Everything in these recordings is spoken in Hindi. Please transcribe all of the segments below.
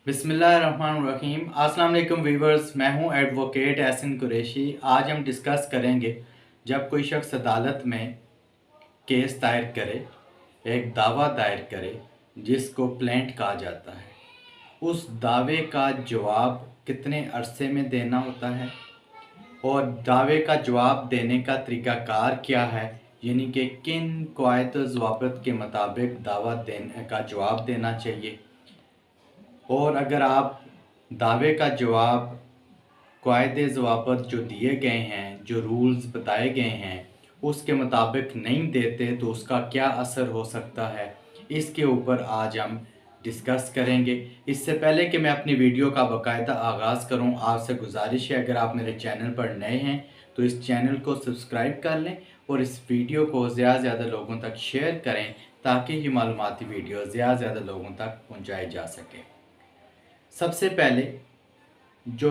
बिस्मिल्लाहिर्रहमानिर्रहीम। अस्सलाम वालेकुम वीवर्स, मैं हूं एडवोकेट एहसन कुरैशी। आज हम डिस्कस करेंगे जब कोई शख्स अदालत में केस दायर करे, एक दावा दायर करे जिसको प्लेंट कहा जाता है, उस दावे का जवाब कितने अरसे में देना होता है और दावे का जवाब देने का तरीक़ाकार क्या है, यानी कि किन क़वाइद व ज़वाबित के मुताबिक दावा देने का जवाब देना चाहिए। और अगर आप दावे का जवाब क़वाइद-ए-ज़वाबित जो दिए गए हैं, जो रूल्स बताए गए हैं, उसके मुताबिक नहीं देते तो उसका क्या असर हो सकता है, इसके ऊपर आज हम डिस्कस करेंगे। इससे पहले कि मैं अपनी वीडियो का बाकायदा आगाज़ करूं, आपसे गुजारिश है अगर आप मेरे चैनल पर नए हैं तो इस चैनल को सब्सक्राइब कर लें और इस वीडियो को ज़्यादा से ज़्यादा लोगों तक शेयर करें ताकि ये मालूमाती वीडियो ज़्यादा से ज़्यादा लोगों तक पहुँचाई जा सके। सबसे पहले जो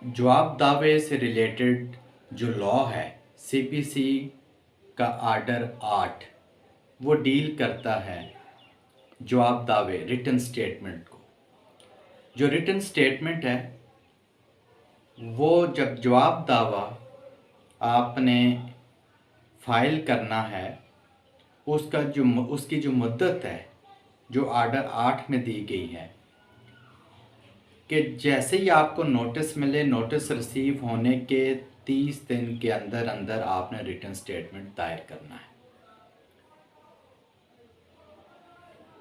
जवाब दावे से रिलेटेड जो लॉ है, सीपीसी का आर्डर 8 वो डील करता है जवाब दावे रिटन स्टेटमेंट को। जो रिटन स्टेटमेंट है वो जब जवाब दावा आपने फ़ाइल करना है, उसकी जो मुद्दत है जो आर्डर 8 में दी गई है कि जैसे ही आपको नोटिस मिले, नोटिस रिसीव होने के 30 दिन के अंदर अंदर आपने रिटन स्टेटमेंट दायर करना है।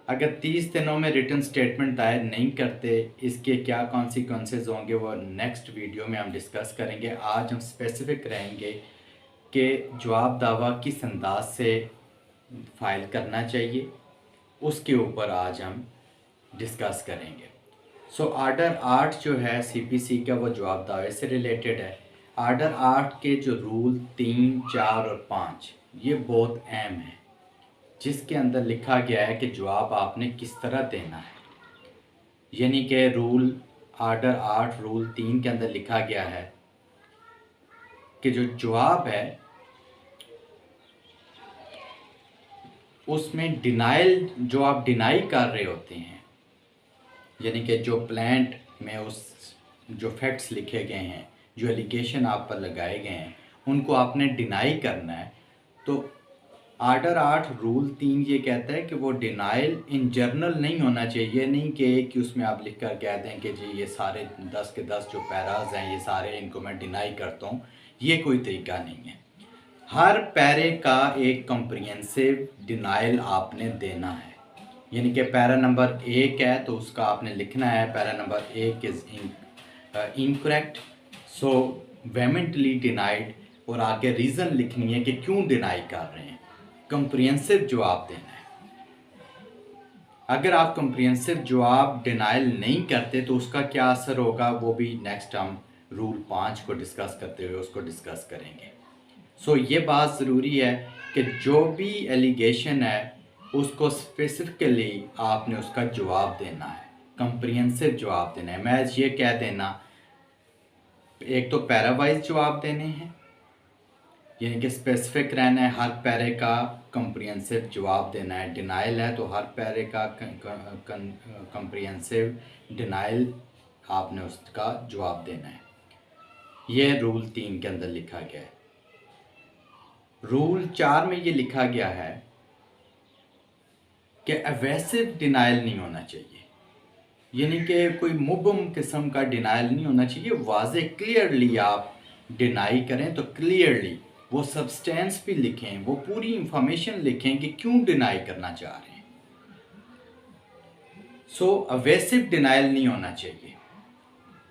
अगर 30 दिनों में रिटन स्टेटमेंट दायर नहीं करते, इसके क्या कॉन्सिक्वेंसेस होंगे वो नेक्स्ट वीडियो में हम डिस्कस करेंगे। आज हम स्पेसिफिक रहेंगे कि जवाब दावा किस अंदाज से फ़ाइल करना चाहिए, उसके ऊपर आज हम डिस्कस करेंगे। आर्डर 8 जो है सीपीसी का वो जवाब दावे से रिलेटेड है। आर्डर 8 के जो रूल 3, 4 और 5 ये बहुत अहम है, जिसके अंदर लिखा गया है कि जवाब आपने किस तरह देना है। यानी कि आर्डर 8 रूल 3 के अंदर लिखा गया है कि जो जवाब है उसमें डिनाइल जो आप डिनाई कर रहे होते हैं, यानी कि जो प्लेंट में उस जो फैक्ट्स लिखे गए हैं, जो एलिगेशन आप पर लगाए गए हैं, उनको आपने डिनाई करना है। तो आर्डर 8 रूल 3 ये कहता है कि वो डिनाइल इन जर्नल नहीं होना चाहिए। नहीं कि उसमें आप लिख कर कह दें कि जी ये सारे 10 के 10 जो पैराज हैं ये सारे इनको मैं डिनाई करता हूँ, ये कोई तरीका नहीं है। हर पैरे का एक कम्प्रिहेंसिव डिनाइल आपने देना है। यानी कि पैरा नंबर 1 है तो उसका आपने लिखना है para number 1 is incorrect, so vehemently denied, और आगे रीज़न लिखनी है कि क्यों डिनाई कर रहे हैं। कम्प्रिहेंसिव जवाब देना है। अगर आप कम्प्रिहेंसिव जवाब डिनाइल नहीं करते तो उसका क्या असर होगा वो भी नेक्स्ट हम रूल 5 को डिस्कस करते हुए उसको डिस्कस करेंगे। ये बात ज़रूरी है कि जो भी एलिगेशन है उसको स्पेसिफिकली आपने उसका जवाब देना है, कम्प्रिहेंसिव जवाब देना है। मैं ये कह देना, एक तो पैरावाइज जवाब देने हैं, यानी कि स्पेसिफिक रहना है, हर पैरे का कम्प्रिहेंसिव जवाब देना है। डिनाइल है तो हर पैरे का कम्प्रिहेंसिव डिनाइल आपने उसका जवाब देना है। ये रूल 3 के अंदर लिखा गया है। रूल 4 में ये लिखा गया है कि एवेसिव डिनाइल नहीं होना चाहिए, यानी कि कोई मुबम किस्म का डिनाइल नहीं होना चाहिए। वाज़े क्लियरली आप डिनाई करें तो क्लियरली वो सब्सटेंस भी लिखें, वो पूरी इंफॉर्मेशन लिखें कि क्यों डिनाई करना चाह रहे हैं। एवेसिव डिनाइल नहीं होना चाहिए।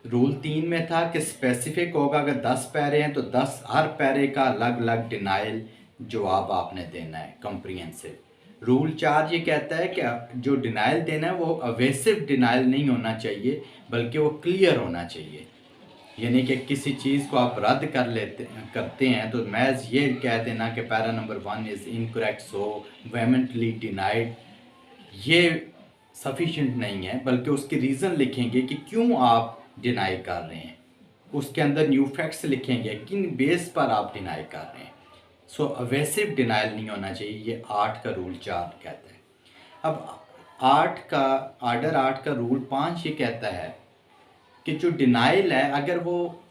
रूल 3 में था कि स्पेसिफिक होगा, अगर 10 पैरे हैं तो 10 हर पैरे का अलग अलग डिनाइल जवाब आपने देना है, कम्प्रिहेंसिव। रूल 4 ये कहता है कि जो डिनाइल देना है वो एवेसिव डिनाइल नहीं होना चाहिए बल्कि वो क्लियर होना चाहिए। यानी कि किसी चीज़ को आप रद्द करते हैं तो मैज़ ये कह देना कि para number 1 is incorrect, so vehemently denied, ये सफिशिएंट नहीं है, बल्कि उसके रीज़न लिखेंगे कि क्यों आप डिनाई कर रहे हैं। उसके अंदर न्यू फैक्ट्स लिखेंगे किन बेस पर आप डिनाई कर रहे हैं। एवेसिव डिनाइल नहीं होना चाहिए, ये 8 का रूल 4 कहता है। अब आर्डर 8 का रूल 5 ये कहता है कि जो डिनाइल है, अगर वो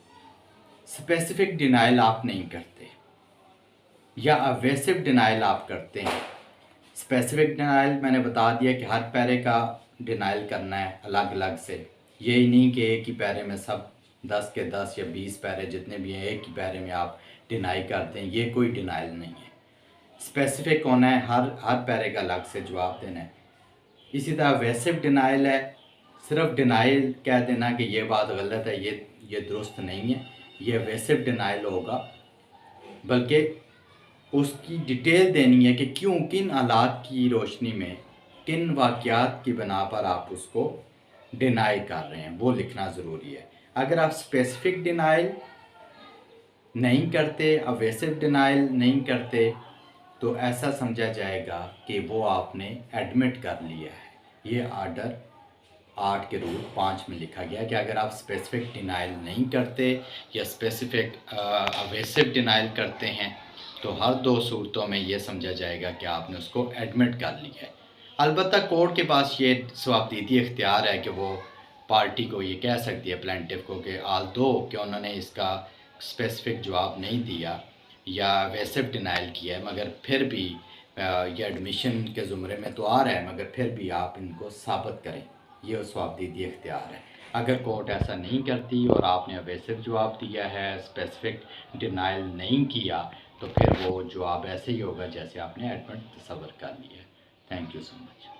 स्पेसिफिक डिनाइल आप नहीं करते या अवेसिव डिनाइल आप करते हैं। स्पेसिफिक डिनाइल मैंने बता दिया कि हर पैरे का डिनाइल करना है अलग अलग से, यही नहीं कि एक ही पैरे में सब 10 के 10 या 20 पैरे जितने भी हैं एक ही पैरे में आप डिनाई करते हैं, ये कोई डिनाइल नहीं है। स्पेसिफिक होना है, हर पैरे का अलग से जवाब देना है। इसी तरह अवेसिव डिनाइल है, सिर्फ डिनाइल कह देना कि ये बात गलत है, ये दुरुस्त नहीं है, ये अवेसिव डिनाइल होगा, बल्कि उसकी डिटेल देनी है कि क्यों, किन हालात की रोशनी में, किन वाक़यात की बिना पर आप उसको डिनाई कर रहे हैं, वो लिखना ज़रूरी है। अगर आप स्पेसिफिक डिनाइल नहीं करते, अवेसिव डिनाइल नहीं करते, तो ऐसा समझा जाएगा कि वो आपने एडमिट कर लिया है। ये आर्डर 8 के रूल 5 में लिखा गया कि अगर आप स्पेसिफिक डिनाइल नहीं करते या स्पेसिफिक अवेसिव डिनाइल करते हैं, तो हर दो सूरतों में ये समझा जाएगा कि आपने उसको एडमिट कर लिया है। अलबत्ता कोर्ट के पास ये जवाबदीदी इख्तियार है कि वो पार्टी को ये कह सकती है, प्लेंटिफ को, कि आल्दो कि उन्होंने इसका स्पेसिफिक जवाब नहीं दिया या अवेसिव डिनाइल किया है, मगर फिर भी ये एडमिशन के ज़ुमरे में तो आ रहा है, मगर फिर भी आप इनको साबित करें, ये जवाबदीदी इख्तियार है। अगर कोर्ट ऐसा नहीं करती और आपने अवेसिव जवाब दिया है, स्पेसिफिक डिनाइल नहीं किया, तो फिर वो जवाब ऐसे ही होगा जैसे आपने एडमिट तस्वर कर लिया है। Thank you so much.